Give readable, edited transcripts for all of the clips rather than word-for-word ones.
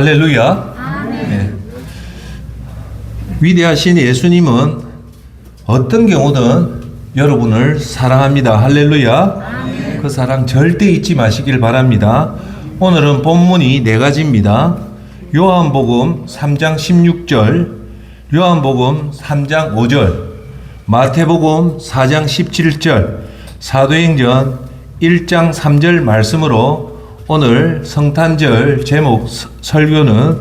할렐루야. 네. 위대하신 예수님은 어떤 경우든 여러분을 사랑합니다. 할렐루야. 그 사랑 절대 잊지 마시길 바랍니다. 오늘은 본문이 네 가지입니다. 요한복음 3장 16절, 요한복음 3장 5절, 마태복음 4장 17절, 사도행전 1장 3절 말씀으로 오늘 성탄절 제목 설교는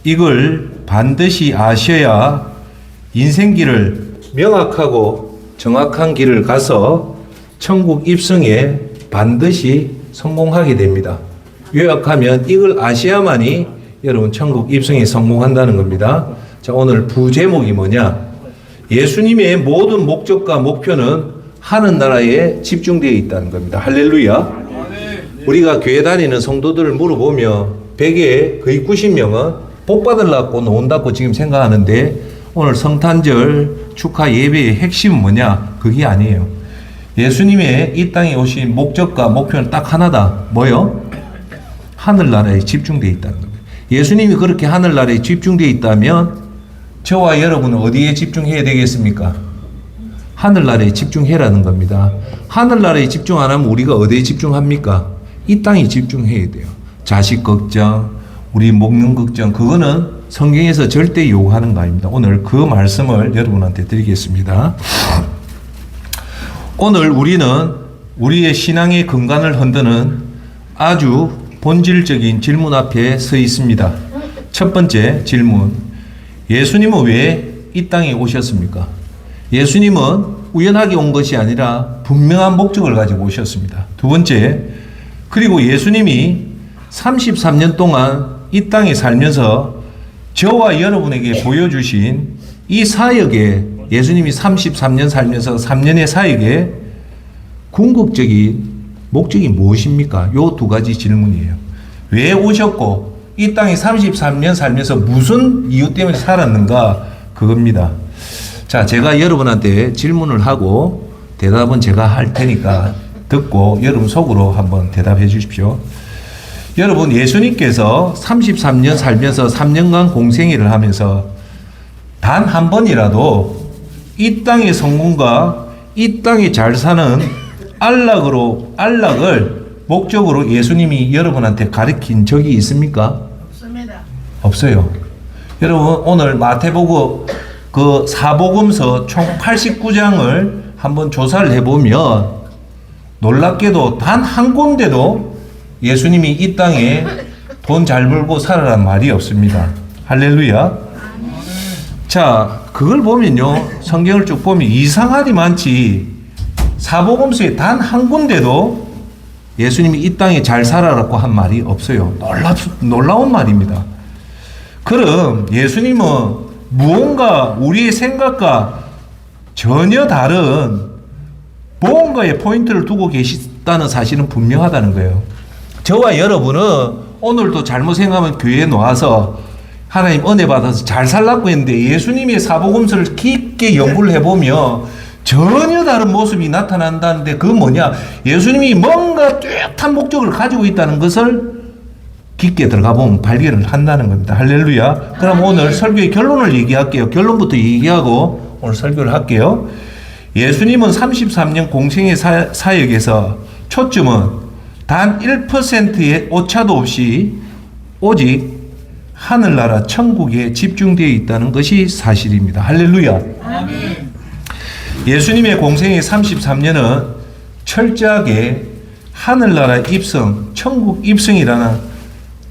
이걸 반드시 아셔야 인생길을 명확하고 정확한 길을 가서 천국 입성에 반드시 성공하게 됩니다. 요약하면 이걸 아셔야만이 여러분 천국 입성에 성공한다는 겁니다. 자, 오늘 부제목이 뭐냐? 예수님의 모든 목적과 목표는 하늘나라에 집중되어 있다는 겁니다. 할렐루야. 우리가 교회 다니는 성도들을 물어보면 100에 거의 90명은 복 받으려고 논다고 지금 생각하는데 오늘 성탄절 축하 예배의 핵심은 뭐냐? 그게 아니에요. 예수님의 이 땅에 오신 목적과 목표는 딱 하나다. 뭐요? 하늘나라에 집중되어 있다는 겁니다. 예수님이 그렇게 하늘나라에 집중되어 있다면 저와 여러분은 어디에 집중해야 되겠습니까? 하늘나라에 집중해라는 겁니다. 하늘나라에 집중 안 하면 우리가 어디에 집중합니까? 이 땅에 집중해야 돼요. 자식 걱정, 우리 먹는 걱정, 그거는 성경에서 절대 요구하는 거 아닙니다. 오늘 그 말씀을 여러분한테 드리겠습니다. 오늘 우리는 우리의 신앙의 근간을 흔드는 아주 본질적인 질문 앞에 서 있습니다. 첫 번째 질문, 예수님은 왜 이 땅에 오셨습니까? 예수님은 우연하게 온 것이 아니라 분명한 목적을 가지고 오셨습니다. 두 번째, 그리고 예수님이 33년 동안 이 땅에 살면서 저와 여러분에게 보여주신 이 사역에 예수님이 33년 살면서 3년의 사역에 궁극적인 목적이 무엇입니까? 요 두 가지 질문이에요. 왜 오셨고 이 땅에 33년 살면서 무슨 이유 때문에 살았는가? 그겁니다. 자, 제가 여러분한테 질문을 하고 대답은 제가 할 테니까 듣고 여러분 속으로 한번 대답해 주십시오. 여러분, 예수님께서 33년 살면서 3년간 공생애를 하면서 단 한 번이라도 이 땅의 성공과 이 땅에 잘 사는 안락을 목적으로 예수님이 여러분한테 가르친 적이 있습니까? 없습니다. 없어요. 여러분, 오늘 마태복음 그 사복음서 총 89장을 한번 조사를 해보면 놀랍게도 단 한 군데도 예수님이 이 땅에 돈 잘 벌고 살아란 말이 없습니다. 할렐루야. 자, 그걸 보면요, 성경을 쭉 보면 이상하디 많지 사복음서에 단 한 군데도 예수님이 이 땅에 잘 살아라고 한 말이 없어요. 놀라운 말입니다. 그럼 예수님은 무언가 우리의 생각과 전혀 다른 무언가의 포인트를 두고 계시다는 사실은 분명하다는 거예요. 저와 여러분은 오늘도 잘못 생각하면 교회에 나와서 하나님 은혜 받아서 잘 살라고 했는데 예수님의 사복음서를 깊게 연구를 해보면 전혀 다른 모습이 나타난다는데 그건 뭐냐? 예수님이 뭔가 뚜렷한 목적을 가지고 있다는 것을 깊게 들어가 보면 발견을 한다는 겁니다. 할렐루야. 그럼 오늘 설교의 결론을 얘기할게요. 결론부터 얘기하고 오늘 설교를 할게요. 예수님은 33년 공생의 사역에서 초점은 단 1%의 오차도 없이 오직 하늘나라 천국에 집중되어 있다는 것이 사실입니다. 할렐루야. 아멘. 예수님의 공생의 33년은 철저하게 하늘나라 입성, 천국 입성이라는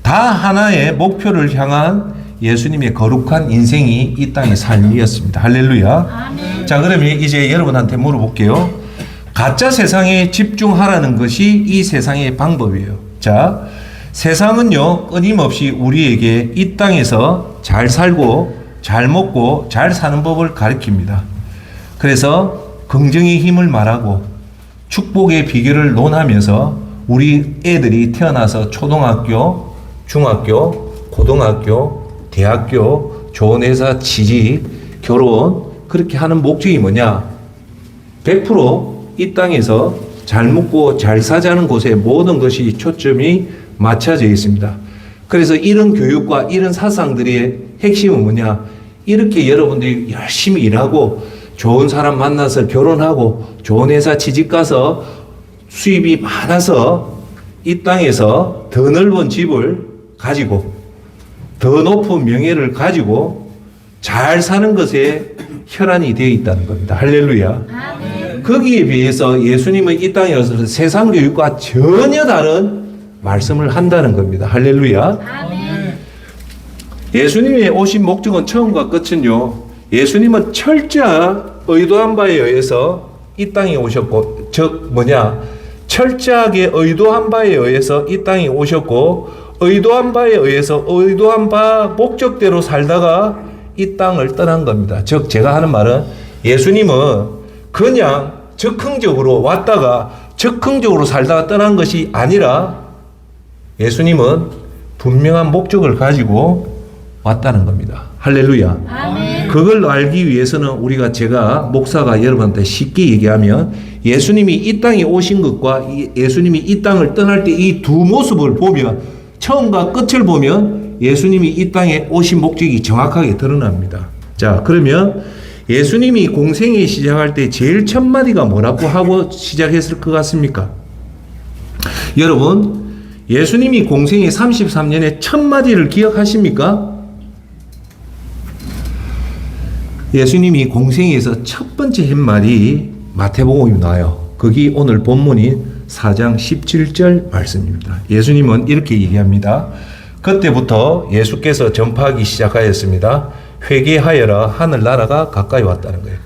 다 하나의 목표를 향한 예수님의 거룩한 인생이 이 땅의 삶이었습니다. 할렐루야. 아멘. 자, 그러면 이제 여러분한테 물어볼게요. 가짜 세상에 집중하라는 것이 이 세상의 방법이에요. 자, 세상은요, 끊임없이 우리에게 이 땅에서 잘 살고 잘 먹고 잘 사는 법을 가르칩니다. 그래서 긍정의 힘을 말하고 축복의 비결을 논하면서 우리 애들이 태어나서 초등학교, 중학교, 고등학교, 대학교, 좋은 회사 취직, 결혼, 그렇게 하는 목적이 뭐냐? 100% 이 땅에서 잘 먹고 잘 사자는 곳에 모든 것이 초점이 맞춰져 있습니다. 그래서 이런 교육과 이런 사상들의 핵심은 뭐냐? 이렇게 여러분들이 열심히 일하고 좋은 사람 만나서 결혼하고 좋은 회사 취직 가서 수입이 많아서 이 땅에서 더 넓은 집을 가지고 더 높은 명예를 가지고 잘 사는 것에 혈안이 되어 있다는 겁니다. 할렐루야. 아멘. 거기에 비해서 예수님은 이 땅에 와서 세상 교육과 전혀 다른 말씀을 한다는 겁니다. 할렐루야. 아멘. 예수님의 오신 목적은 처음과 끝은요. 예수님은 철저한 의도한 바에 의해서 이 땅에 오셨고, 철저하게 의도한 바에 의해서 이 땅에 오셨고, 의도한 바에 의해서 의도한 바 목적대로 살다가 이 땅을 떠난 겁니다. 즉 제가 하는 말은 예수님은 그냥 적흥적으로 왔다가 적흥적으로 살다가 떠난 것이 아니라 예수님은 분명한 목적을 가지고 왔다는 겁니다. 할렐루야. 아멘. 그걸 알기 위해서는 제가 목사가 여러분한테 쉽게 얘기하면 예수님이 이 땅에 오신 것과 예수님이 이 땅을 떠날 때 이 두 모습을 보면, 처음과 끝을 보면 예수님이 이 땅에 오신 목적이 정확하게 드러납니다. 자, 그러면 예수님이 공생애 시작할 때 제일 첫 마디가 뭐라고 하고 시작했을 것 같습니까? 여러분, 예수님이 공생애 33년의 첫 마디를 기억하십니까? 예수님이 공생애에서 첫 번째 한 말이 마태복음이 나와요. 거기 오늘 본문인 4장 17절 말씀입니다. 예수님은 이렇게 얘기합니다. 그때부터 예수께서 전파하기 시작하였습니다. 회개하여라, 하늘나라가 가까이 왔다는 거예요.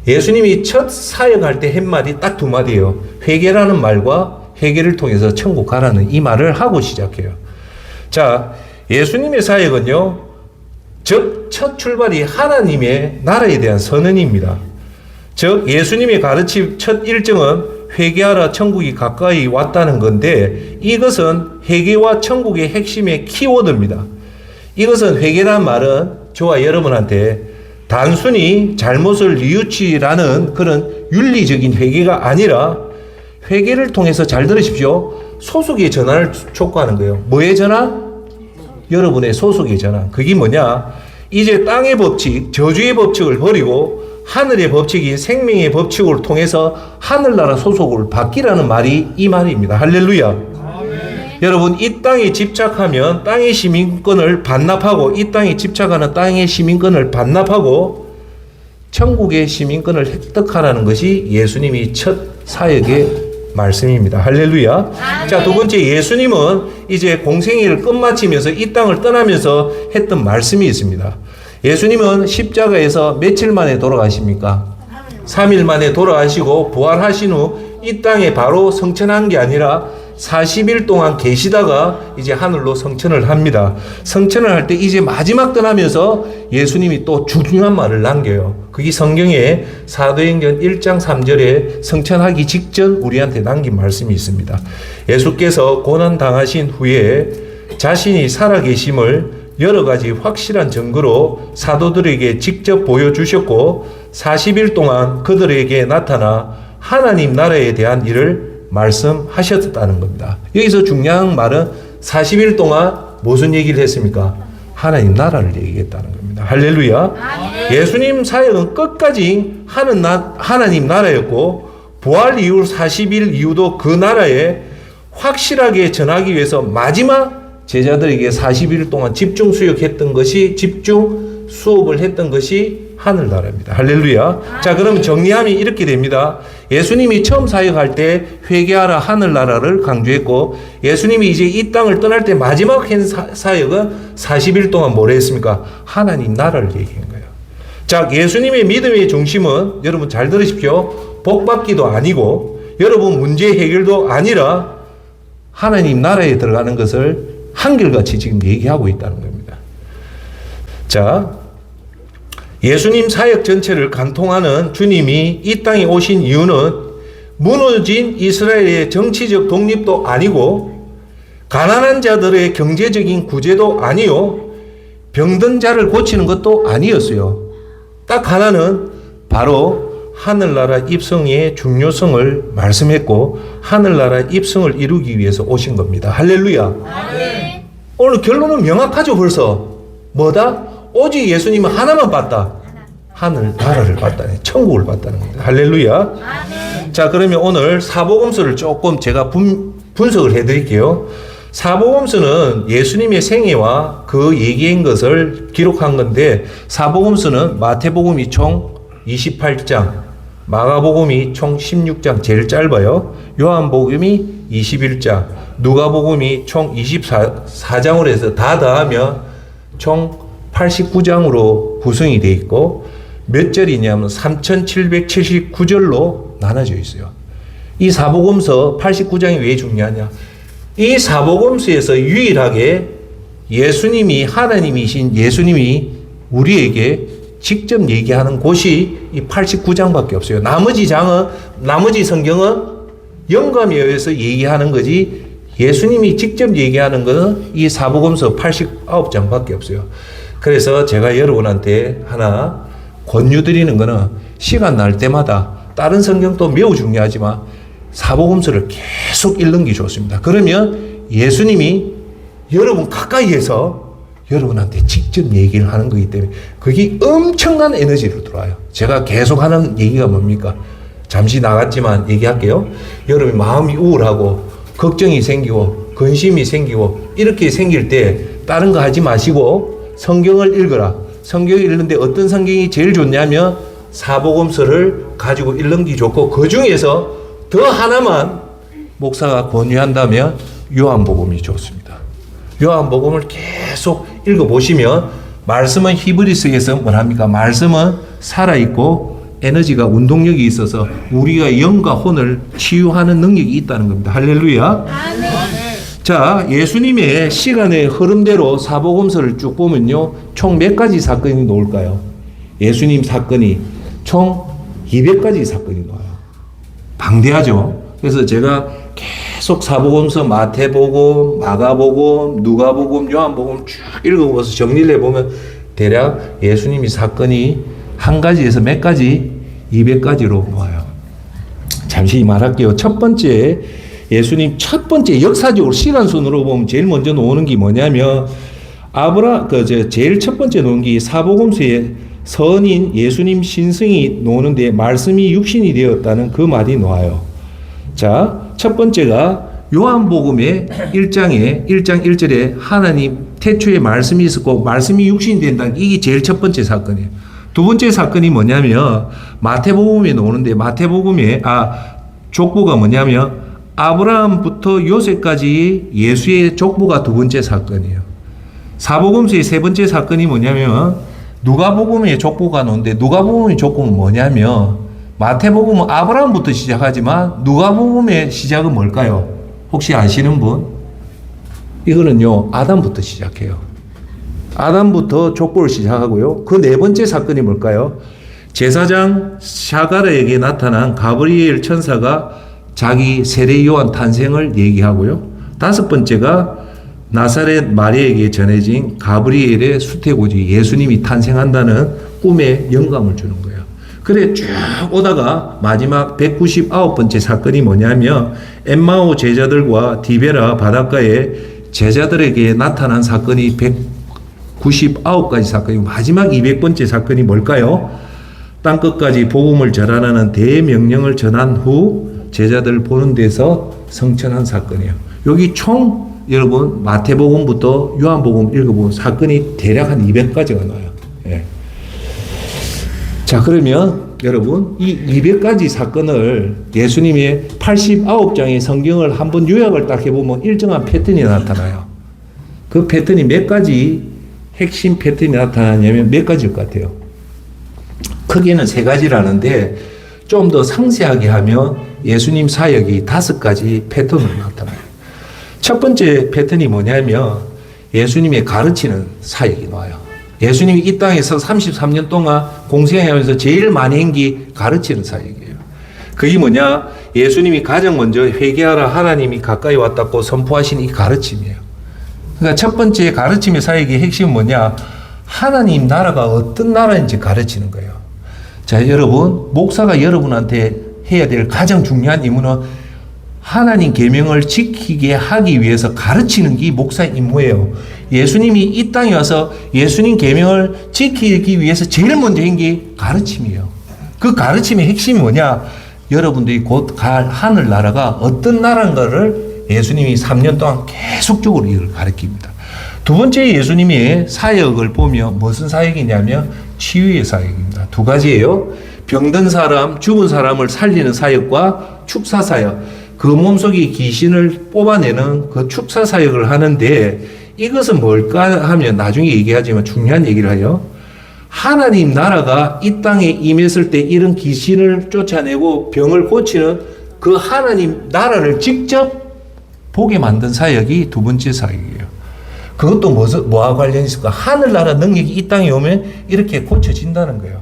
예수님이 첫 사역할 때 한 말이 딱 두 마디예요. 회개라는 말과 회개를 통해서 천국 가라는 이 말을 하고 시작해요. 자, 예수님의 사역은요, 첫 출발이 하나님의 나라에 대한 선언입니다. 즉 예수님의 가르침 첫 일정은 회개하라, 천국이 가까이 왔다는 건데, 이것은 회개와 천국의 핵심의 키워드입니다. 이것은 회개란 말은 저와 여러분한테 단순히 잘못을 뉘우치라는 그런 윤리적인 회개가 아니라, 회개를 통해서 잘 들으십시오. 소속의 전환을 촉구하는 거예요. 뭐의 전환? 여러분의 소속의 전환. 그게 뭐냐? 이제 땅의 법칙, 저주의 법칙을 버리고 하늘의 법칙인 생명의 법칙을 통해서 하늘나라 소속을 바뀌라는 말이 이 말입니다. 할렐루야. 아멘. 여러분, 이 땅에 집착하면 땅의 시민권을 반납하고, 이 땅에 집착하는 땅의 시민권을 반납하고 천국의 시민권을 획득하라는 것이 예수님이 첫 사역의 말씀입니다. 할렐루야. 아멘. 자, 두 번째, 예수님은 이제 공생애를 끝마치면서 이 땅을 떠나면서 했던 말씀이 있습니다. 예수님은 십자가에서 며칠 만에 돌아가십니까? 3일 만에 돌아가시고 부활하신 후 이 땅에 바로 성천한 게 아니라 40일 동안 계시다가 이제 하늘로 성천을 합니다. 성천을 할 때 이제 마지막 떠나면서 예수님이 또 중요한 말을 남겨요. 그게 성경에 사도행전 1장 3절에 성천하기 직전 우리한테 남긴 말씀이 있습니다. 예수께서 고난 당하신 후에 자신이 살아계심을 여러 가지 확실한 증거로 사도들에게 직접 보여주셨고 40일 동안 그들에게 나타나 하나님 나라에 대한 일을 말씀하셨다는 겁니다. 여기서 중요한 말은 40일 동안 무슨 얘기를 했습니까? 하나님 나라를 얘기했다는 겁니다. 할렐루야. 아멘. 예수님 사역은 끝까지 하나님 나라였고 부활 이후 40일 이후도 그 나라에 확실하게 전하기 위해서 마지막 제자들에게 40일 동안 집중 수업을 했던 것이 하늘나라입니다. 할렐루야. 자, 그럼 정리하면 이렇게 됩니다. 예수님이 처음 사역할 때 회개하라 하늘나라를 강조했고, 예수님이 이제 이 땅을 떠날 때 마지막 한 사역은 40일 동안 뭐라 했습니까? 하나님 나라를 얘기한 거예요. 자, 예수님의 믿음의 중심은 여러분 잘 들으십시오. 복받기도 아니고 여러분 문제 해결도 아니라 하나님 나라에 들어가는 것을 한결같이 지금 얘기하고 있다는 겁니다. 자, 예수님 사역 전체를 관통하는 주님이 이 땅에 오신 이유는 무너진 이스라엘의 정치적 독립도 아니고 가난한 자들의 경제적인 구제도 아니요 병든 자를 고치는 것도 아니었어요. 딱 하나는 바로 하늘나라 입성의 중요성을 말씀했고 하늘나라 입성을 이루기 위해서 오신 겁니다. 할렐루야. 아멘. 오늘 결론은 명확하죠. 벌써 뭐다? 오직 예수님은 하나만 봤다. 하늘 나라를 봤다니, 천국을 봤다는 겁니다. 할렐루야. 아멘. 자, 그러면 오늘 사복음서를 조금 제가 분석을 해드릴게요. 사복음서는 예수님의 생애와 그 얘기한 것을 기록한 건데, 사복음서는 마태복음이 총 28장, 마가복음이 총 16장, 제일 짧아요. 요한복음이 21장, 누가복음이 총 24장으로 해서 다 더하면 총 89장으로 구성이 되어 있고, 몇 절이냐면 3779절로 나눠져 있어요. 이 사복음서 89장이 왜 중요하냐? 이 사복음서에서 유일하게 예수님이, 하나님이신 예수님이 우리에게 직접 얘기하는 곳이 이 89장밖에 없어요. 나머지 성경은 영감에 의해서 얘기하는 거지, 예수님이 직접 얘기하는 것은 이 사복음서 89장밖에 없어요. 그래서 제가 여러분한테 하나 권유드리는 거는, 시간 날 때마다 다른 성경도 매우 중요하지만 사복음서를 계속 읽는 게 좋습니다. 그러면 예수님이 여러분 가까이에서 여러분한테 직접 얘기를 하는 거기 때문에 그게 엄청난 에너지로 들어와요. 제가 계속 하는 얘기가 뭡니까? 잠시 나갔지만 얘기할게요. 여러분 마음이 우울하고 걱정이 생기고 근심이 생기고 이렇게 생길 때 다른 거 하지 마시고 성경을 읽어라. 성경을 읽는데 어떤 성경이 제일 좋냐면 사복음서를 가지고 읽는 게 좋고, 그 중에서 더 하나만 목사가 권유한다면 요한복음이 좋습니다. 요한복음을 계속 읽어보시면, 말씀은 히브리서에서 뭐랍니까? 말씀은 살아있고 에너지가, 운동력이 있어서 우리가 영과 혼을 치유하는 능력이 있다는 겁니다. 할렐루야. 아멘. 자, 예수님의 시간의 흐름대로 사복음서를 쭉 보면요, 총 몇 가지 사건이 나올까요? 예수님 사건이 총 200가지 사건이 나와요. 방대하죠. 그래서 제가 계속 사복음서, 마태복음, 마가복음, 누가복음, 요한복음 쭉 읽어보면서 정리를 해보면 대략 예수님이 사건이 한 가지에서 몇 가지? 200가지로 모아요. 잠시 말할게요. 첫 번째, 예수님 첫 번째 역사적으로 시간순으로 보면 제일 먼저 나오는 게 뭐냐면, 제일 첫 번째 나온 게 사복음서에 선인 예수님 신성이 나오는데 말씀이 육신이 되었다는 그 말이 나와요. 자, 첫 번째가 요한복음의 1장에 1장 1절에 하나님 태초에 말씀이 있었고 말씀이 육신이 된다는 게, 이게 제일 첫 번째 사건이에요. 두 번째 사건이 뭐냐면 마태복음에 나오는데, 마태복음의 족보가 뭐냐면 아브라함부터 요셉까지 예수의 족보가 두 번째 사건이에요. 사복음서의 세 번째 사건이 뭐냐면 누가복음의 족보가 나오는데, 누가복음의 족보는 뭐냐면 마태복음은 아브라함부터 시작하지만 누가복음의 시작은 뭘까요? 혹시 아시는 분? 이거는요, 아담부터 시작해요. 아담부터 족보를 시작하고요. 그 네 번째 사건이 뭘까요? 제사장 샤가랴에게 나타난 가브리엘 천사가 자기 세례 요한 탄생을 얘기하고요. 다섯 번째가 나사렛 마리아에게 전해진 가브리엘의 수태고지, 예수님이 탄생한다는 꿈에 영감을 주는 거예요. 그래 쭉 오다가 마지막 199번째 사건이 뭐냐면 엠마오 제자들과 디베라 바닷가에 제자들에게 나타난 사건이 199가지 사건이고, 마지막 200번째 사건이 뭘까요? 땅끝까지 복음을 전하라는 대명령을 전한 후 제자들 보는 데서 성천한 사건이에요. 여기 총 여러분 마태복음부터 요한복음 읽어보면 사건이 대략 한 200가지가 나와요. 예. 자, 그러면 여러분 이 200가지 사건을 예수님의 89장의 성경을 한번 요약을 딱 해보면 일정한 패턴이 나타나요. 그 패턴이 몇 가지 핵심 패턴이 나타나냐면 몇 가지일 것 같아요. 크게는 세 가지라는데 좀 더 상세하게 하면 예수님 사역이 5가지 패턴으로 나타나요. 첫 번째 패턴이 뭐냐면 예수님의 가르치는 사역이 나와요. 예수님이 이 땅에서 33년 동안 공생하면서 제일 많이 한 게 가르치는 사역이에요. 그게 뭐냐? 예수님이 가장 먼저 회개하라, 하나님이 가까이 왔다고 선포하신 이 가르침이에요. 그러니까 첫 번째 가르침의 사역의 핵심은 뭐냐? 하나님 나라가 어떤 나라인지 가르치는 거예요. 자, 여러분, 목사가 여러분한테 해야 될 가장 중요한 임무는 하나님 계명을 지키게 하기 위해서 가르치는 게 목사의 임무예요. 예수님이 이 땅에 와서 예수님 계명을 지키기 위해서 제일 먼저 한 게 가르침이에요. 그 가르침의 핵심이 뭐냐? 여러분들이 곧 갈 하늘나라가 어떤 나라인가를 예수님이 3년 동안 계속적으로 이걸 가르칩니다. 두 번째 예수님의 사역을 보면 무슨 사역이냐면 치유의 사역입니다. 두 가지예요. 병든 사람, 죽은 사람을 살리는 사역과 축사 사역. 그 몸속에 귀신을 뽑아내는 그 축사 사역을 하는데 이것은 뭘까 하면 나중에 얘기하지만 중요한 얘기를 해요. 하나님 나라가 이 땅에 임했을 때 이런 귀신을 쫓아내고 병을 고치는 그 하나님 나라를 직접 보게 만든 사역이 두 번째 사역이에요. 그것도 뭐와 관련이 있을까? 하늘나라 능력이 이 땅에 오면 이렇게 고쳐진다는 거예요.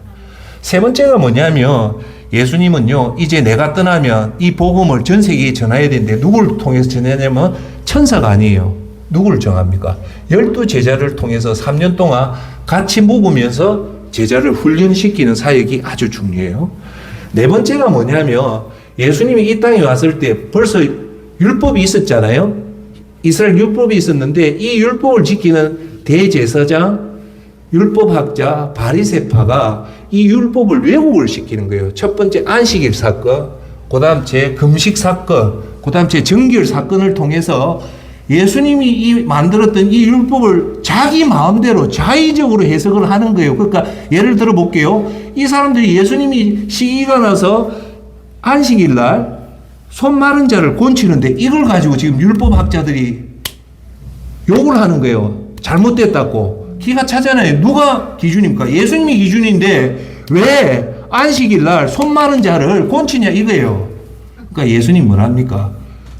세 번째가 뭐냐면 예수님은요, 이제 내가 떠나면 이 복음을 전 세계에 전해야 되는데 누구를 통해서 전하냐면 천사가 아니에요. 누구를 정합니까? 12제자를 통해서 3년 동안 같이 묵으면서 제자를 훈련시키는 사역이 아주 중요해요. 네 번째가 뭐냐면 예수님이 이 땅에 왔을 때 벌써 율법이 있었잖아요. 이스라엘 율법이 있었는데 이 율법을 지키는 대제사장, 율법학자, 바리새파가 이 율법을 왜곡을 시키는 거예요. 첫 번째 안식일 사건, 그 다음 제 금식 사건, 그 다음 제 정결 사건을 통해서 예수님이 만들었던 이 율법을 자기 마음대로 자의적으로 해석을 하는 거예요. 그러니까 예를 들어 볼게요. 이 사람들이 예수님이 시기가 나서 안식일 날 손 마른 자를 곤치는데 이걸 가지고 지금 율법학자들이 욕을 하는 거예요. 잘못됐다고. 기가 차잖아요. 누가 기준입니까? 예수님이 기준인데 왜 안식일 날 손 마른 자를 곤치냐 이거예요. 그러니까 예수님 뭐랍니까?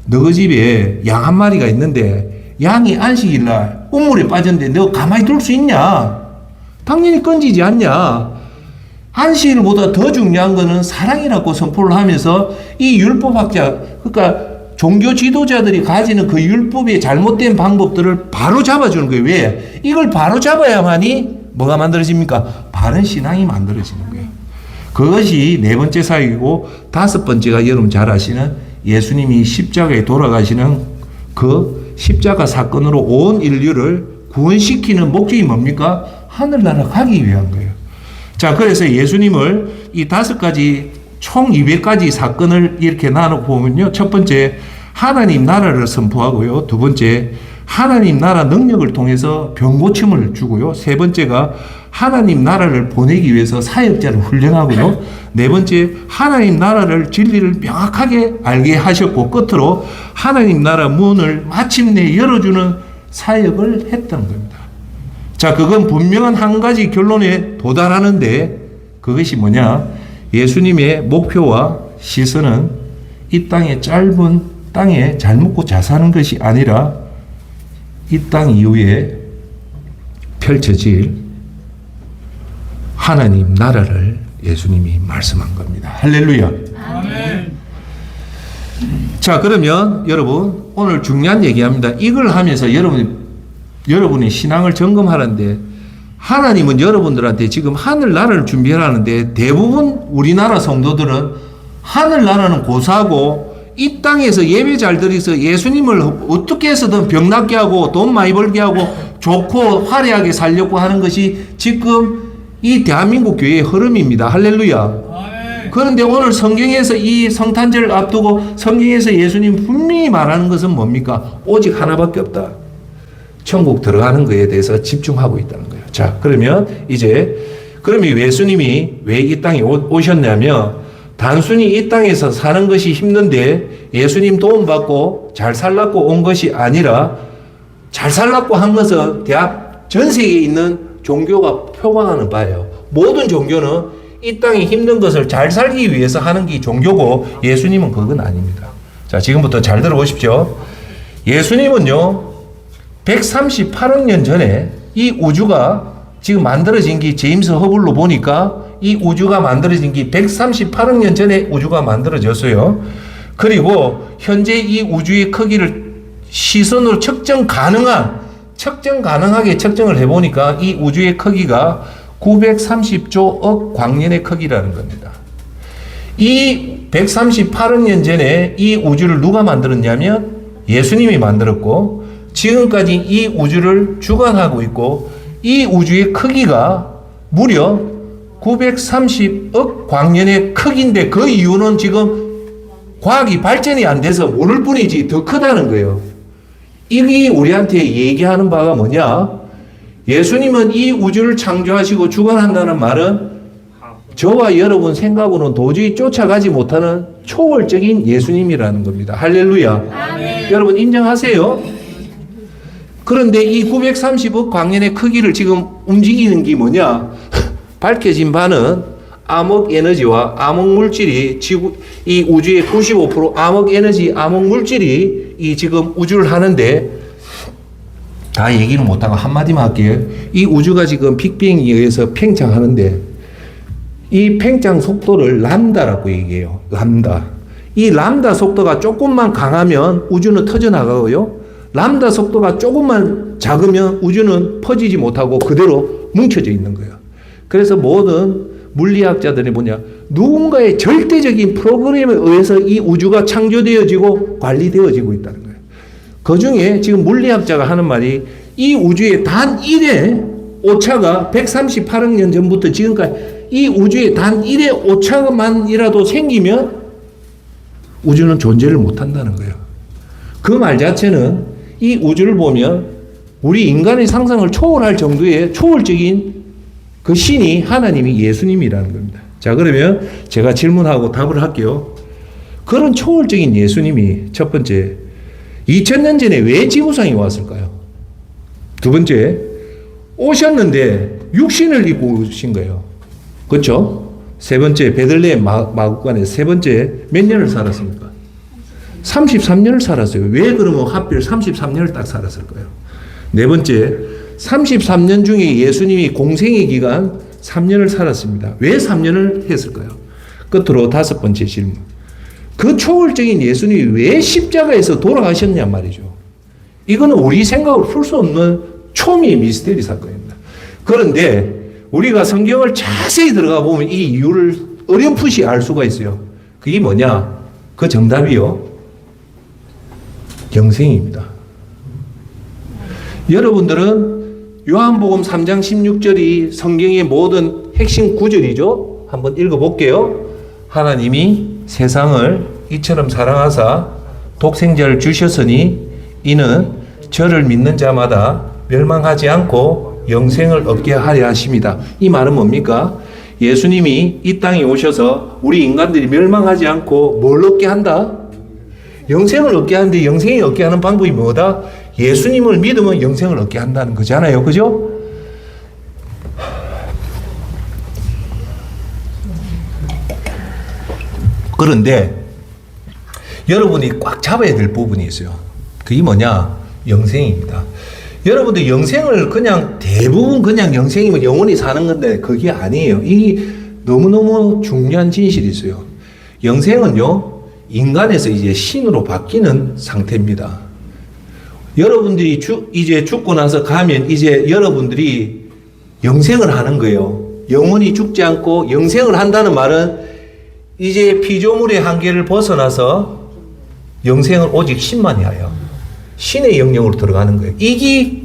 너 집에 양 한 마리가 있는데 양이 안식일 날 우물에 빠졌는데 너 가만히 둘 수 있냐? 당연히 건지지 않냐? 안식일보다 더 중요한 거는 사랑이라고 선포를 하면서 이 율법학자, 그러니까 종교 지도자들이 가지는 그 율법의 잘못된 방법들을 바로 잡아주는 거예요. 왜? 이걸 바로 잡아야만이 뭐가 만들어집니까? 바른 신앙이 만들어지는 거예요. 그것이 네 번째 사역이고 다섯 번째가 여러분 잘 아시는 예수님이 십자가에 돌아가시는 그 십자가 사건으로 온 인류를 구원시키는 목적이 뭡니까? 하늘나라 가기 위한 거예요. 자, 그래서 예수님을 이 다섯 가지 총 200가지 사건을 이렇게 나눠 보면요. 첫 번째, 하나님 나라를 선포하고요. 두 번째, 하나님 나라 능력을 통해서 병고침을 주고요. 세 번째가 하나님 나라를 보내기 위해서 사역자를 훈련하고요. 네 번째, 하나님 나라를 진리를 명확하게 알게 하셨고 끝으로 하나님 나라 문을 마침내 열어주는 사역을 했던 겁니다. 자, 그건 분명한 한 가지 결론에 도달하는데 그것이 뭐냐? 예수님의 목표와 시선은 이 땅의 짧은 땅에 잘 먹고 잘 사는 것이 아니라 이 땅 이후에 펼쳐질 하나님 나라를 예수님이 말씀한 겁니다. 할렐루야. 아멘. 자, 그러면 여러분 오늘 중요한 얘기합니다. 이걸 하면서 여러분이 신앙을 점검하는데 하나님은 여러분들한테 지금 하늘나라를 준비하라는데 대부분 우리나라 성도들은 하늘나라는 고사하고 이 땅에서 예배 잘 드려서 예수님을 어떻게 해서든 병 낫게 하고 돈 많이 벌게 하고 좋고 화려하게 살려고 하는 것이 지금 이 대한민국 교회의 흐름입니다. 할렐루야. 그런데 오늘 성경에서 이 성탄절을 앞두고 성경에서 예수님 분명히 말하는 것은 뭡니까? 오직 하나밖에 없다. 천국 들어가는 것에 대해서 집중하고 있다는 거예요. 자, 그러면 예수님이 왜 이 땅에 오셨냐면 단순히 이 땅에서 사는 것이 힘든데 예수님 도움받고 잘 살라고 온 것이 아니라 잘 살라고 한 것은 전 세계에 있는 종교가 표방하는 바예요. 모든 종교는 이 땅에 힘든 것을 잘 살기 위해서 하는 게 종교고 예수님은 그건 아닙니다. 자, 지금부터 잘 들어보십시오. 예수님은요 138억 년 전에 이 우주가 지금 만들어진 게 제임스 허블로 보니까 이 우주가 만들어진 게 138억 년 전에 우주가 만들어졌어요. 그리고 현재 이 우주의 크기를 시선으로 측정 가능하게 측정을 해보니까 이 우주의 크기가 930조 억 광년의 크기라는 겁니다. 이 138억 년 전에 이 우주를 누가 만들었냐면 예수님이 만들었고, 지금까지 이 우주를 주관하고 있고, 이 우주의 크기가 무려 930억 광년의 크기인데, 그 이유는 지금 과학이 발전이 안 돼서 모를 뿐이지 더 크다는 거예요. 이게 우리한테 얘기하는 바가 뭐냐? 예수님은 이 우주를 창조하시고 주관한다는 말은 저와 여러분 생각으로는 도저히 쫓아가지 못하는 초월적인 예수님이라는 겁니다. 할렐루야. 아멘. 여러분 인정하세요? 그런데 이 930억 광년의 크기를 지금 움직이는 게 뭐냐? 밝혀진 바는 암흑 에너지와 암흑 물질이 이 우주의 95% 암흑 에너지, 암흑 물질이 이 지금 우주를 하는데, 다 얘기를 못하고 한마디만 할게요. 이 우주가 지금 빅뱅에 의해서 팽창하는데, 이 팽창 속도를 람다라고 얘기해요. 람다. 이 람다 속도가 조금만 강하면 우주는 터져나가고요. 람다 속도가 조금만 작으면 우주는 퍼지지 못하고 그대로 뭉쳐져 있는 거예요. 그래서 모든 물리학자들이 뭐냐, 누군가의 절대적인 프로그램에 의해서 이 우주가 창조되어지고 관리되어지고 있다는 거예요. 그 중에 지금 물리학자가 하는 말이, 이 우주의 단 1의 오차가 138억 년 전부터 지금까지 이 우주의 단 1의 오차만이라도 생기면 우주는 존재를 못한다는 거예요. 그 말 자체는 이 우주를 보면 우리 인간의 상상을 초월할 정도의 초월적인 그 신이 하나님이 예수님이라는 겁니다. 자, 그러면 제가 질문하고 답을 할게요. 그런 초월적인 예수님이 첫 번째, 2000년 전에 왜 지구상에 왔을까요? 두 번째, 오셨는데 육신을 입고 오신 거예요. 그렇죠? 세 번째, 베들레헴 마구간에 세 번째 몇 년을 살았습니까? 33년을 살았어요. 왜 그러면 하필 33년을 딱 살았을까요? 네 번째, 33년 중에 예수님이 공생의 기간 3년을 살았습니다. 왜 3년을 했을까요? 끝으로 다섯 번째 질문. 그 초월적인 예수님이 왜 십자가에서 돌아가셨냐 말이죠. 이거는 우리 생각으로 풀 수 없는 초미의 미스테리 사건입니다. 그런데 우리가 성경을 자세히 들어가 보면 이 이유를 어렴풋이 알 수가 있어요. 그게 뭐냐? 그 정답이요, 영생입니다. 여러분들은 요한복음 3장 16절이 성경의 모든 핵심 구절이죠. 한번 읽어볼게요. 하나님이 세상을 이처럼 사랑하사 독생자를 주셨으니 이는 저를 믿는 자마다 멸망하지 않고 영생을 얻게 하려 하십니다. 이 말은 뭡니까? 예수님이 이 땅에 오셔서 우리 인간들이 멸망하지 않고 뭘 얻게 한다? 영생을 얻게 하는데, 영생을 얻게 하는 방법이 뭐다? 예수님을 믿으면 영생을 얻게 한다는 거잖아요. 그죠? 그런데 여러분이 꽉 잡아야 될 부분이 있어요. 그게 뭐냐? 영생입니다. 여러분들 영생을 그냥 대부분 그냥 영생이면 영원히 사는 건데 그게 아니에요. 이 너무너무 중요한 진실이 있어요. 영생은요, 인간에서 이제 신으로 바뀌는 상태입니다. 여러분들이 이제 죽고 나서 가면 이제 여러분들이 영생을 하는 거예요. 영원히 죽지 않고 영생을 한다는 말은 이제 피조물의 한계를 벗어나서 영생을 오직 신만이 하여 신의 영역으로 들어가는 거예요. 이게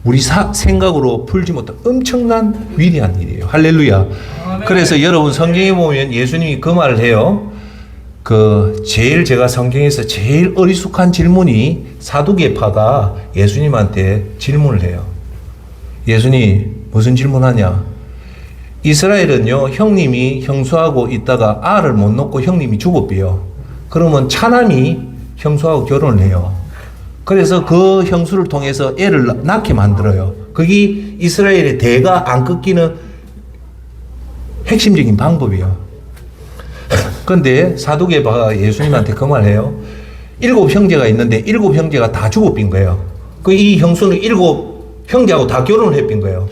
우리 생각으로 풀지 못한 엄청난 위대한 일이에요. 할렐루야. 그래서 여러분 성경에 보면 예수님이 그 말을 해요. 제가 성경에서 제일 어리숙한 질문이 사두개파가 예수님한테 질문을 해요. 예수님, 무슨 질문하냐? 이스라엘은요, 형님이 형수하고 있다가 알을 못 낳고 형님이 죽었대요. 그러면 차남이 형수하고 결혼을 해요. 그래서 그 형수를 통해서 애를 낳게 만들어요. 그게 이스라엘의 대가 안 끊기는 핵심적인 방법이에요. 그런데 사두개파가 예수님한테 그 말해요. 7 형제가 있는데 7 형제가 다 죽어빈 거예요. 이 형수는 7 형제하고 다 결혼을 해빈 거예요.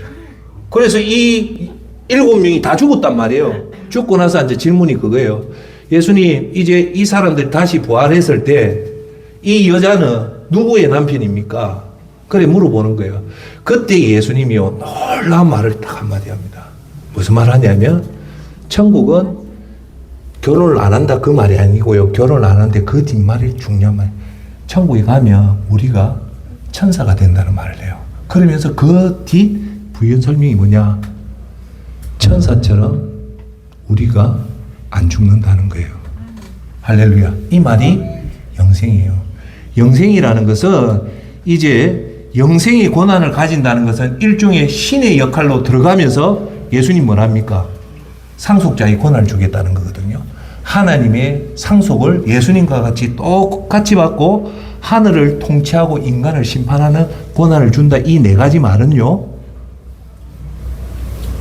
그래서 이 7명이 다 죽었단 말이에요. 죽고 나서 이제 질문이 그거예요. 예수님, 이제 이 사람들이 다시 부활했을 때 이 여자는 누구의 남편입니까? 그래 물어보는 거예요. 그때 예수님이요, 놀라운 말을 딱 한마디 합니다. 무슨 말 하냐면, 천국은 결혼을 안 한다 그 말이 아니고요. 결혼을 안 하는데 그 뒷말이 중요한 말. 천국에 가면 우리가 천사가 된다는 말을 해요. 그러면서 그 뒷 부연 설명이 뭐냐? 천사처럼 우리가 안 죽는다는 거예요. 할렐루야. 이 말이 영생이에요. 영생이라는 것은 이제 영생의 권한을 가진다는 것은 일종의 신의 역할로 들어가면서 예수님 뭐랍니까? 상속자의 권한을 주겠다는 거거든요. 하나님의 상속을 예수님과 같이 똑같이 받고 하늘을 통치하고 인간을 심판하는 권한을 준다. 이 네 가지 말은요,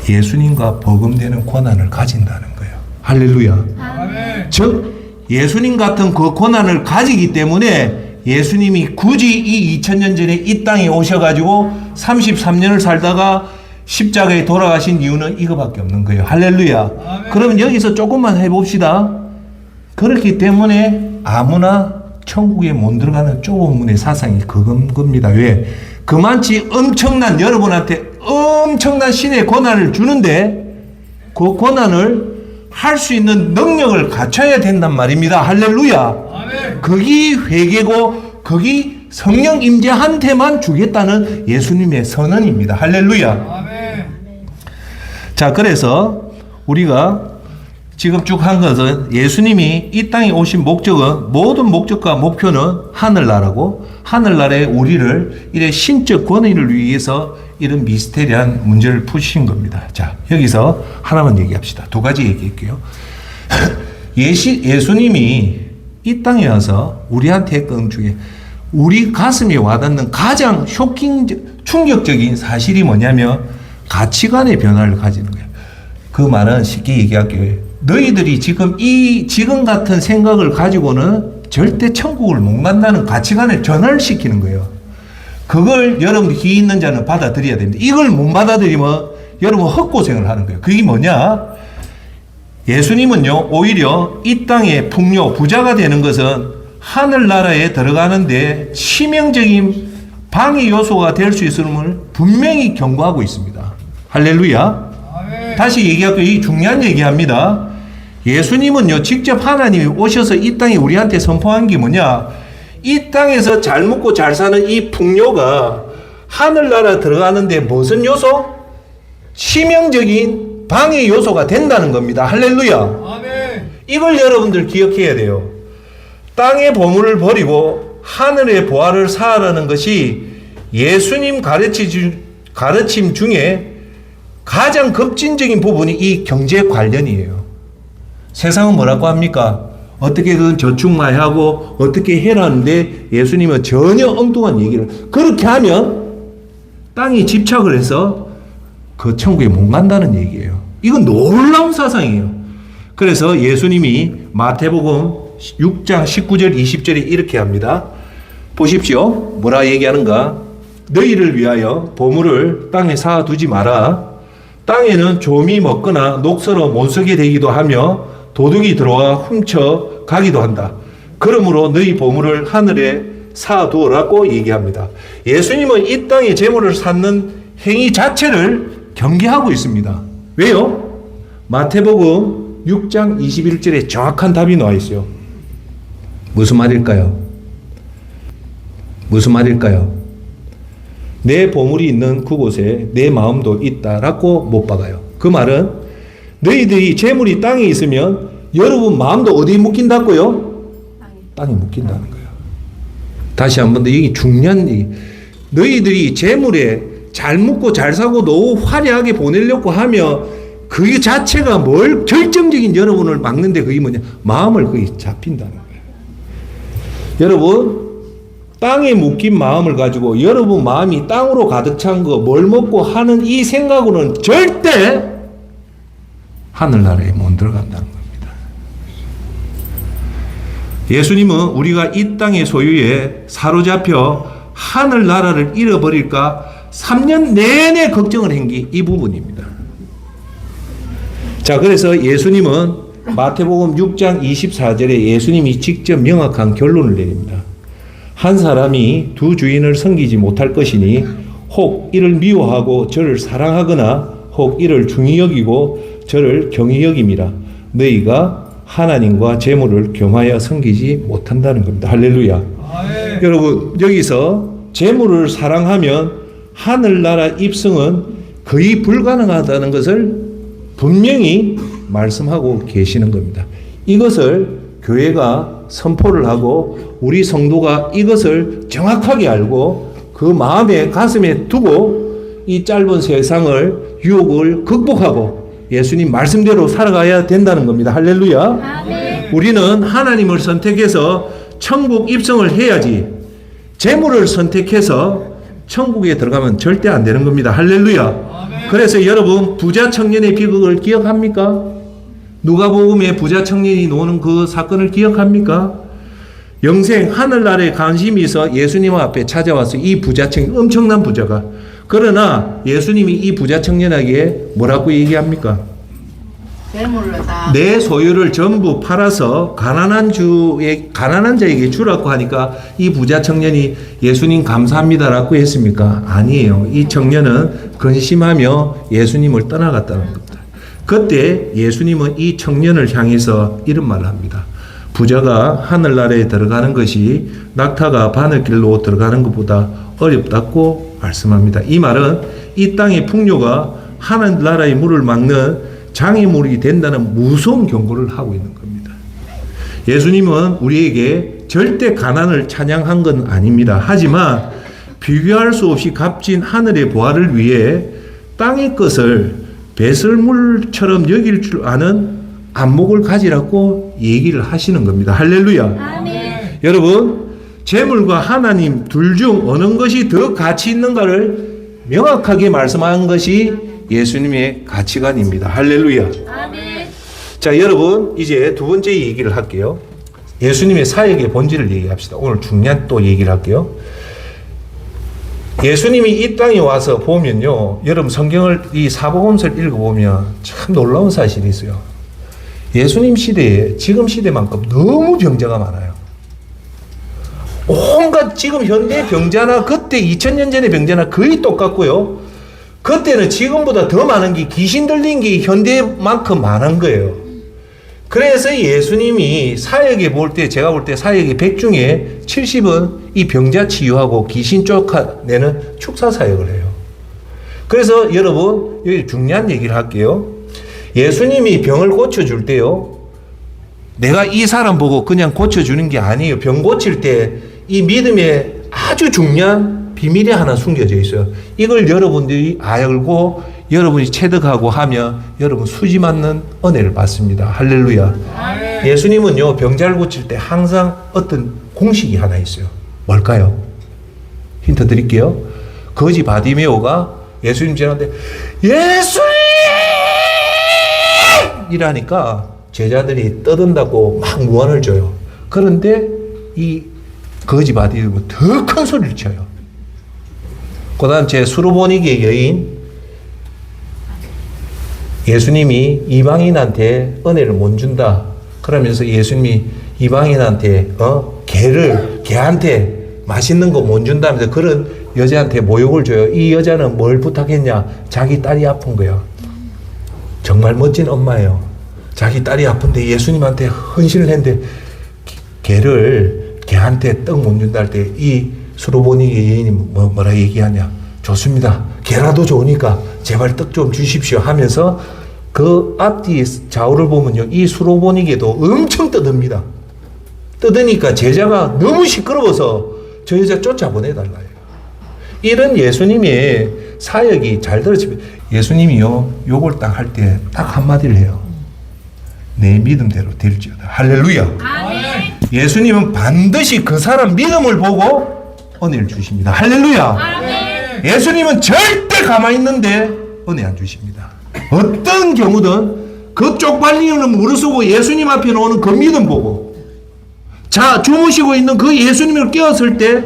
예수님과 버금되는 권한을 가진다는 거예요. 할렐루야. 아멘. 즉 예수님 같은 그 권한을 가지기 때문에 예수님이 굳이 이 2000년 전에 이 땅에 오셔가지고 33년을 살다가 십자가에 돌아가신 이유는 이거밖에 없는 거예요. 할렐루야. 아멘. 그러면 여기서 조금만 해봅시다. 그렇기 때문에 아무나 천국에 못 들어가는 좁은 문의 사상이 그겁니다. 왜? 그만치 엄청난, 여러분한테 엄청난 신의 권한을 주는데 그 권한을 할 수 있는 능력을 갖춰야 된단 말입니다. 할렐루야. 아멘. 거기 회개고 거기 성령 임재한테만 주겠다는 예수님의 선언입니다. 할렐루야. 아멘. 자, 그래서 우리가 지금 쭉 한 것은 예수님이 이 땅에 오신 목적은, 모든 목적과 목표는 하늘나라고, 하늘나라의 우리를 이래 신적 권위를 위해서 이런 미스테리한 문제를 푸신 겁니다. 자, 여기서 하나만 얘기합시다. 두 가지 얘기할게요. 예수님이 이 땅에 와서 우리한테 했던 중에 우리 가슴에 와닿는 가장 충격적인 사실이 뭐냐면 가치관의 변화를 가지는 거예요. 그 말은 쉽게 얘기할게요. 너희들이 지금 같은 생각을 가지고는 절대 천국을 못 간다는 가치관을 전환을 시키는 거예요. 그걸 여러분 기 있는 자는 받아들여야 됩니다. 이걸 못 받아들이면 여러분 헛고생을 하는 거예요. 그게 뭐냐? 예수님은요, 오히려 이 땅의 풍요, 부자가 되는 것은 하늘나라에 들어가는데 치명적인 방해 요소가 될 수 있음을 분명히 경고하고 있습니다. 할렐루야. 아멘. 다시 얘기할게요. 이 중요한 얘기합니다. 예수님은요, 직접 하나님이 오셔서 이 땅에 우리한테 선포한 게 뭐냐? 이 땅에서 잘 먹고 잘 사는 이 풍요가 하늘나라 들어가는데 무슨 요소? 치명적인 방해 요소가 된다는 겁니다. 할렐루야. 아멘. 이걸 여러분들 기억해야 돼요. 땅의 보물을 버리고 하늘의 보화를 쌓으라는 것이 예수님 가르침 중에 가장 급진적인 부분이 이 경제 관련이에요. 세상은 뭐라고 합니까? 어떻게든 저축 많이 하고 어떻게 해라는데 예수님은 전혀 엉뚱한 얘기를, 그렇게 하면 땅이 집착을 해서 그 천국에 못 간다는 얘기예요. 이건 놀라운 사상이에요. 그래서 예수님이 마태복음 6장 19절 20절에 이렇게 합니다. 보십시오. 뭐라 얘기하는가? 너희를 위하여 보물을 땅에 쌓아두지 마라. 땅에는 좀이 먹거나 녹슬어 못 쓰게 되기도 하며 도둑이 들어와 훔쳐 가기도 한다. 그러므로 너희 보물을 하늘에 쌓아두어라고 얘기합니다. 예수님은 이 땅에 재물을 쌓는 행위 자체를 경계하고 있습니다. 왜요? 마태복음 6장 21절에 정확한 답이 나와 있어요. 무슨 말일까요? 무슨 말일까요? 내 보물이 있는 그곳에 내 마음도 있다라고 못 박아요. 그 말은 너희들이 재물이 땅에 있으면 여러분 마음도 어디에 묶인다고요? 땅에 묶인다는 거예요. 다시 한 번 더, 이게 중요한 얘기. 너희들이 재물에 잘 묻고 잘 사고 너무 화려하게 보내려고 하면 그 자체가 뭘 결정적인 여러분을 막는데 그게 뭐냐? 마음을 거기 잡힌다는 거예요. 여러분, 땅에 묶인 마음을 가지고 여러분 마음이 땅으로 가득 찬 거 뭘 먹고 하는 이 생각으로는 절대 하늘나라에 못 들어간다는 겁니다. 예수님은 우리가 이 땅의 소유에 사로잡혀 하늘나라를 잃어버릴까 3년 내내 걱정을 한 게 이 부분입니다. 자, 그래서 예수님은 마태복음 6장 24절에 예수님이 직접 명확한 결론을 내립니다. 한 사람이 두 주인을 섬기지 못할 것이니 혹 이를 미워하고 저를 사랑하거나 혹 이를 중히 여기고 저를 경히 여김이라. 너희가 하나님과 재물을 겸하여 섬기지 못한다는 겁니다. 할렐루야. 여러분, 여기서 재물을 사랑하면 하늘나라 입성은 거의 불가능하다는 것을 분명히 말씀하고 계시는 겁니다. 이것을 교회가 선포를 하고 우리 성도가 이것을 정확하게 알고 그 마음에 가슴에 두고 이 짧은 세상을 유혹을 극복하고 예수님 말씀대로 살아가야 된다는 겁니다. 할렐루야. 아멘. 우리는 하나님을 선택해서 천국 입성을 해야지 재물을 선택해서 천국에 들어가면 절대 안 되는 겁니다. 할렐루야. 아멘. 그래서 여러분 부자 청년의 비극을 기억합니까? 누가복음에 부자 청년이 노는 그 사건을 기억합니까? 영생 하늘나라에 관심이 있어 예수님 앞에 찾아와서 이 부자 청년, 엄청난 부자가, 그러나 예수님이 이 부자 청년에게 뭐라고 얘기합니까? 내 소유를 전부 팔아서 가난한 자에게 주라고 하니까 이 부자 청년이 예수님 감사합니다라고 했습니까? 아니에요. 이 청년은 근심하며 예수님을 떠나갔다는 겁니다. 그때 예수님은 이 청년을 향해서 이런 말을 합니다. 부자가 하늘나라에 들어가는 것이 낙타가 바늘길로 들어가는 것보다 어렵다고 말씀합니다. 이 말은 이 땅의 풍요가 하늘나라의 물을 막는 장애물이 된다는 무서운 경고를 하고 있는 겁니다. 예수님은 우리에게 절대 가난을 찬양한 건 아닙니다. 하지만 비교할 수 없이 값진 하늘의 보화를 위해 땅의 것을 배설물처럼 여길 줄 아는 안목을 가지라고 얘기를 하시는 겁니다. 할렐루야. 아멘. 여러분, 재물과 하나님 둘 중 어느 것이 더 가치 있는가를 명확하게 말씀한 것이 예수님의 가치관입니다. 할렐루야. 아멘. 자, 여러분, 이제 두 번째 얘기를 할게요. 예수님의 사역의 본질을 얘기합시다. 오늘 중요한 또 얘기를 할게요. 예수님이 이 땅에 와서 보면요, 여러분 성경을 이 사복음서를 읽어보면 참 놀라운 사실이 있어요. 예수님 시대에 지금 시대만큼 너무 병자가 많아요. 온갖 지금 현대 병자나 그때 2000년 전의 병자나 거의 똑같고요. 그때는 지금보다 더 많은 게 귀신 들린 게 현대만큼 많은 거예요. 그래서 예수님이 사역에 볼 때, 제가 볼 때 사역의 100 중에 70은 이 병자 치유하고 귀신 쫓아내는 축사 사역을 해요. 그래서 여러분, 여기 중요한 얘기를 할게요. 예수님이 병을 고쳐줄 때요, 내가 이 사람 보고 그냥 고쳐주는 게 아니에요. 병 고칠 때 이 믿음에 아주 중요한 비밀이 하나 숨겨져 있어요. 이걸 여러분들이 알고 여러분이 체득하고 하면 여러분 수지 맞는 은혜를 받습니다. 할렐루야. 아멘. 예수님은요, 병자를 고칠 때 항상 어떤 공식이 하나 있어요. 뭘까요? 힌트 드릴게요. 거지 바디메오가 예수님 지나는데 예수님! 이라니까 제자들이 떠든다고 막 무안을 줘요. 그런데 이 거지 바디메오가 더 큰 소리를 쳐요. 그 다음 제 수르보니게 여인, 예수님이 이방인한테 은혜를 못 준다. 그러면서 예수님이 이방인한테 개한테 맛있는 거 못 준다면서 그런 여자한테 모욕을 줘요. 이 여자는 뭘 부탁했냐? 자기 딸이 아픈 거예요. 정말 멋진 엄마예요. 자기 딸이 아픈데 예수님한테 헌신을 했는데 개한테 떡 못 준다 할 때 이 수르보니게 여인이 뭐라 얘기하냐? 좋습니다. 개라도 좋으니까 제발 떡 좀 주십시오 하면서 그 앞뒤 좌우를 보면요, 이 수로보니게도 엄청 떠듭니다. 떠드니까 제자가 너무 시끄러워서 저 여자 쫓아보내달라요. 이런 예수님의 사역이 잘 들어지면 예수님이요, 요걸 딱 할 때 딱 한마디를 해요. 내 믿음대로 될지어다. 할렐루야. 아멘. 예수님은 반드시 그 사람 믿음을 보고 은혜를 주십니다. 할렐루야. 아멘. 예수님은 절대 가만히 있는데 은혜 안 주십니다. 어떤 경우든 그 쪽팔리는 무릎쓰고 예수님 앞에 오는 그 믿음 보고, 자 주무시고 있는 그 예수님을 깨웠을 때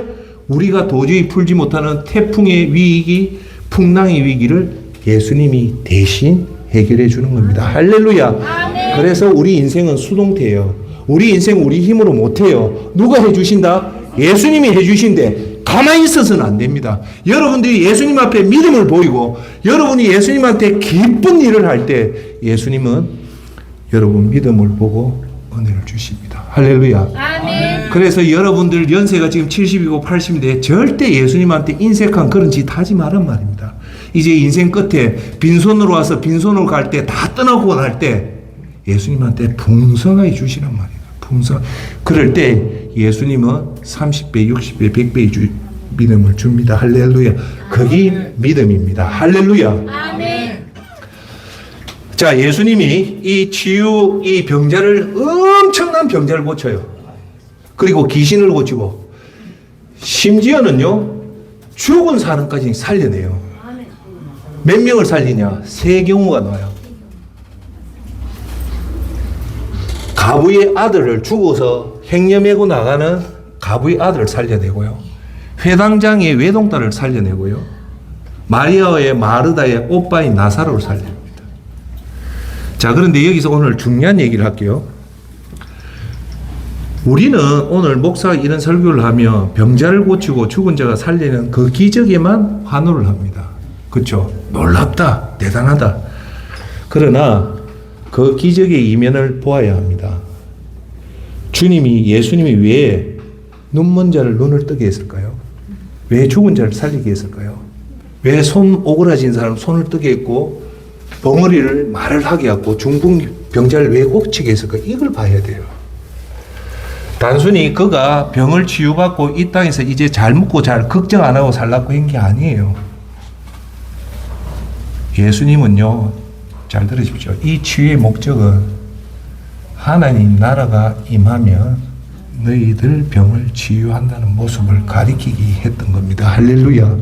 우리가 도저히 풀지 못하는 태풍의 위기, 풍랑의 위기를 예수님이 대신 해결해 주는 겁니다. 할렐루야. 아멘. 그래서 우리 인생은 수동태예요. 우리 인생 우리 힘으로 못해요. 누가 해주신다? 예수님이 해주신대. 가만히 있어서는 안 됩니다. 여러분들이 예수님 앞에 믿음을 보이고 여러분이 예수님한테 기쁜 일을 할 때 예수님은 여러분 믿음을 보고 은혜를 주십니다. 할렐루야. 아멘. 그래서 여러분들 연세가 지금 70이고 80인데 절대 예수님한테 인색한 그런 짓 하지 말란 말입니다. 이제 인생 끝에 빈손으로 와서 빈손으로 갈 때 다 떠나고 날 때 예수님한테 풍성하게 주시란 말이에요. 풍성. 그럴 때 예수님은 30배, 60배, 100배 믿음을 줍니다. 할렐루야. 그게 믿음입니다. 할렐루야. 아멘. 자, 예수님이 이 병자를, 엄청난 병자를 고쳐요. 그리고 귀신을 고치고, 심지어는요, 죽은 사람까지 살려내요. 몇 명을 살리냐? 3경우가 나와요. 가부의 아들을 죽어서 행여 메고 나가는 가부의 아들을 살려내고요. 회당장의 외동딸을 살려내고요. 마리아의 마르다의 오빠인 나사로를 살려냅니다. 자, 그런데 여기서 오늘 중요한 얘기를 할게요. 우리는 오늘 목사가 이런 설교를 하면 병자를 고치고 죽은 자가 살리는 그 기적에만 환호를 합니다. 그렇죠? 놀랍다, 대단하다. 그러나 그 기적의 이면을 보아야 합니다. 예수님이 왜 눈먼 자를 눈을 뜨게 했을까요? 왜 죽은 자를 살리게 했을까요? 왜 손 오그라진 사람 손을 뜨게 했고 벙어리를 말을 하게 했고 중풍병자를 왜 고치게 했을까요? 이걸 봐야 돼요. 단순히 그가 병을 치유받고 이 땅에서 이제 잘 먹고 잘 걱정 안 하고 살라고 한 게 아니에요. 예수님은요, 잘 들으십시오. 이 치유의 목적은 하나님 나라가 임하면 너희들 병을 치유한다는 모습을 가리키기 했던 겁니다. 할렐루야.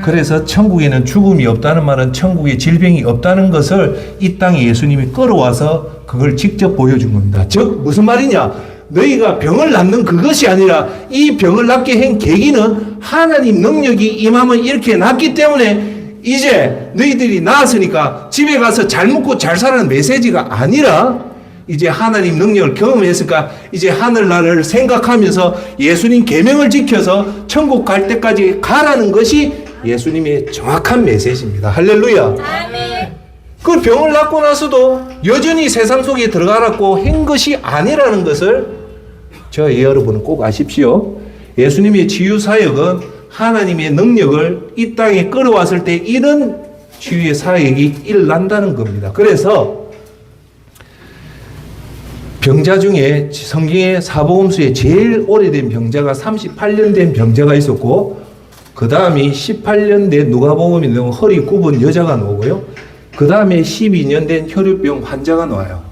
그래서 천국에는 죽음이 없다는 말은 천국에 질병이 없다는 것을 이 땅에 예수님이 끌어와서 그걸 직접 보여준 겁니다. 즉 무슨 말이냐? 너희가 병을 낫는 그것이 아니라 이 병을 낫게 한 계기는 하나님 능력이 임하면 이렇게 낫기 때문에 이제 너희들이 나았으니까 집에 가서 잘 먹고 잘 살라는 메시지가 아니라 이제 하나님 능력을 경험했으니까 이제 하늘나라를 생각하면서 예수님 계명을 지켜서 천국 갈 때까지 가라는 것이 예수님의 정확한 메시지입니다. 할렐루야. 아멘. 그 병을 낫고 나서도 여전히 세상 속에 들어가라고 한 것이 아니라는 것을 저 여러분은 꼭 아십시오. 예수님의 치유 사역은 하나님의 능력을 이 땅에 끌어왔을 때 이런 치유의 사역이 일어난다는 겁니다. 그래서 병자 중에 성경의 사복음서에 제일 오래된 병자가 38년 된 병자가 있었고 그 다음이 18년 된 누가복음에 나오는 허리 굽은 여자가 나오고요. 그 다음에 12년 된 혈유병 환자가 나와요.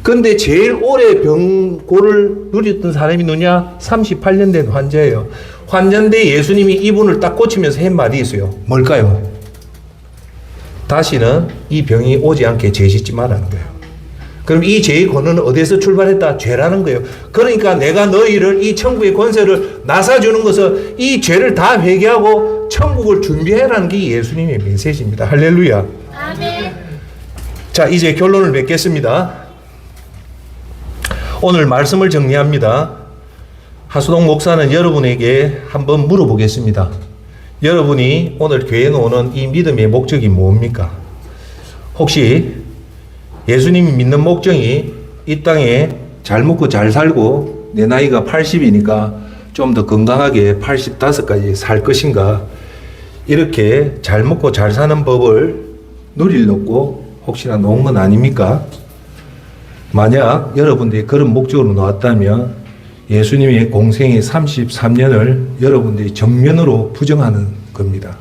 그런데 제일 오래 병고를 누렸던 사람이 누냐? 38년 된 환자예요. 환자인데 예수님이 이분을 딱 고치면서 한 말이 있어요. 뭘까요? 다시는 이 병이 오지 않게 죄짓지 말라는 거예요. 그럼 이 죄의 권한은 어디서 출발했다? 죄라는 거예요. 그러니까 내가 너희를 이 천국의 권세를 나사주는 것은 이 죄를 다 회개하고 천국을 준비해라는 게 예수님의 메시지입니다. 할렐루야. 아멘. 자, 이제 결론을 맺겠습니다. 오늘 말씀을 정리합니다. 하수동 목사는 여러분에게 한번 물어보겠습니다. 여러분이 오늘 교회에 오는 이 믿음의 목적이 뭡니까? 혹시 예수님이 믿는 목적이 이 땅에 잘 먹고 잘 살고 내 나이가 80이니까 좀 더 건강하게 85까지 살 것인가? 이렇게 잘 먹고 잘 사는 법을 누리려고 혹시나 놓은 건 아닙니까? 만약 여러분들이 그런 목적으로 놓았다면 예수님의 공생의 33년을 여러분들이 정면으로 부정하는 겁니다.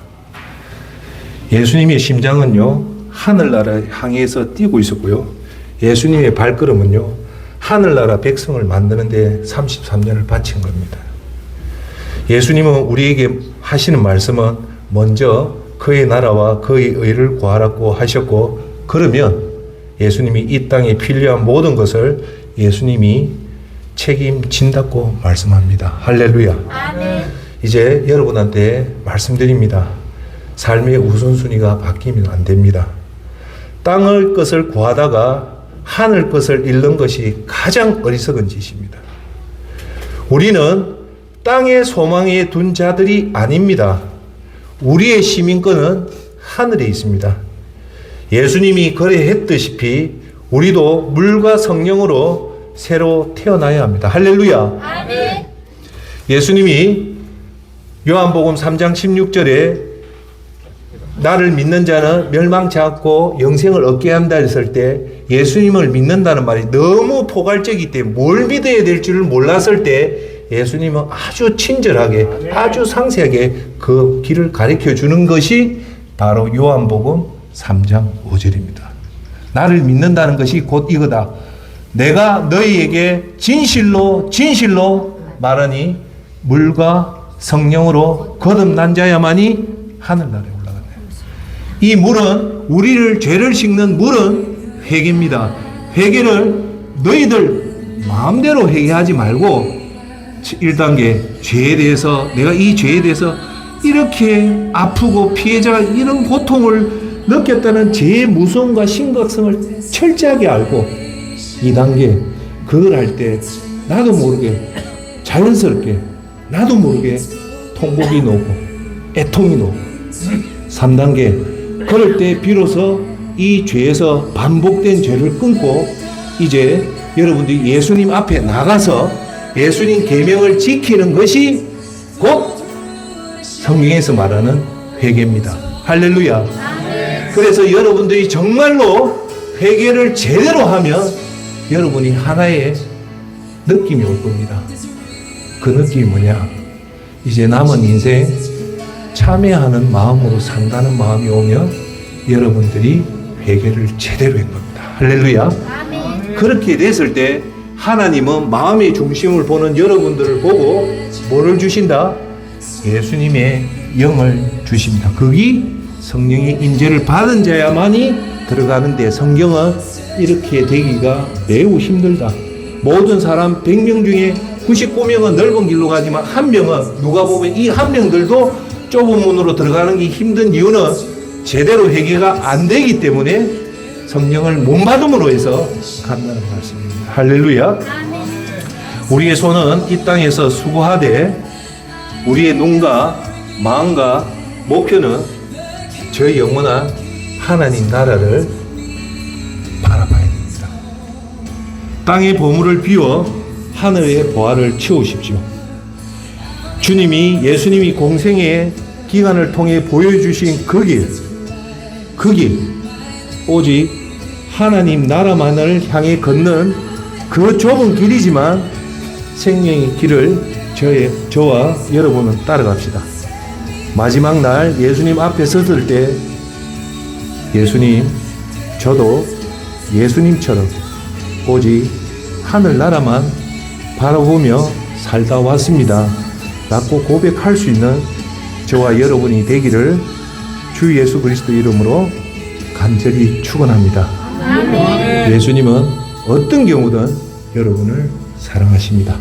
예수님의 심장은요, 하늘나라 향해서 뛰고 있었고요. 예수님의 발걸음은요, 하늘나라 백성을 만드는데 33년을 바친 겁니다. 예수님은 우리에게 하시는 말씀은 먼저 그의 나라와 그의 의를 구하라고 하셨고, 그러면 예수님이 이 땅에 필요한 모든 것을 예수님이 책임진다고 말씀합니다. 할렐루야. 아멘. 이제 여러분한테 말씀드립니다. 삶의 우선순위가 바뀌면 안 됩니다. 땅의 것을 구하다가 하늘 것을 잃는 것이 가장 어리석은 짓입니다. 우리는 땅의 소망에 둔 자들이 아닙니다. 우리의 시민권은 하늘에 있습니다. 예수님이 그래 했듯이 우리도 물과 성령으로 새로 태어나야 합니다. 할렐루야. 아멘. 예수님이 요한복음 3장 16절에 나를 믿는 자는 멸망치 않고 영생을 얻게 한다 했을 때 예수님을 믿는다는 말이 너무 포괄적이기 때문에 뭘 믿어야 될 줄을 몰랐을 때 예수님은 아주 친절하게 아주 상세하게 그 길을 가르쳐 주는 것이 바로 요한복음 3장 5절입니다. 나를 믿는다는 것이 곧 이거다. 내가 너희에게 진실로 말하니 물과 성령으로 거듭난 자야만이 하늘나라에 올라간다. 이 물은 우리를 죄를 씻는 물은 회개입니다. 회개를 너희들 마음대로 회개하지 말고 1단계 죄에 대해서 내가 이 죄에 대해서 이렇게 아프고 피해자가 이런 고통을 느꼈다는 죄의 무서움과 심각성을 철저하게 알고 2단계 그걸 할 때 나도 모르게 자연스럽게 나도 모르게 통곡이 나오고 애통이 나오고 3단계 그럴 때 비로소 이 죄에서 반복된 죄를 끊고 이제 여러분들이 예수님 앞에 나가서 예수님 계명을 지키는 것이 곧 성경에서 말하는 회개입니다. 할렐루야. 그래서 여러분들이 정말로 회개를 제대로 하면 여러분이 하나의 느낌이 올 겁니다. 그 느낌이 뭐냐? 이제 남은 인생 참회하는 마음으로 산다는 마음이 오면 여러분들이 회개를 제대로 한 겁니다. 할렐루야. 아멘. 그렇게 됐을 때 하나님은 마음의 중심을 보는 여러분들을 보고 뭐를 주신다? 예수님의 영을 주십니다. 거기 성령의 인재를 받은 자야만이 들어가는데 성경은 이렇게 되기가 매우 힘들다. 모든 사람 100명 중에 99명은 넓은 길로 가지만 한 명은 누가 보면 이 한 명들도 좁은 문으로 들어가는 게 힘든 이유는 제대로 회개가 안 되기 때문에 성령을 못 받음으로 해서 간다는 말씀입니다. 할렐루야. 아멘. 우리의 손은 이 땅에서 수고하되 우리의 눈과 마음과 목표는 저 영원한 하나님 나라를 바라봐야 됩니다. 땅의 보물을 비워 하늘의 보화를 채우십시오. 주님이 예수님이 공생의 기간을 통해 보여주신 그 길, 오직 하나님 나라만을 향해 걷는 그 좁은 길이지만 생명의 길을 저와 여러분은 따라갑시다. 마지막 날 예수님 앞에 섰을 때 예수님, 저도 예수님처럼 오직 하늘나라만 바라보며 살다 왔습니다. 라고 고백할 수 있는 저와 여러분이 되기를 주 예수 그리스도 이름으로 간절히 축원합니다. 아멘. 예수님은 어떤 경우든 여러분을 사랑하십니다.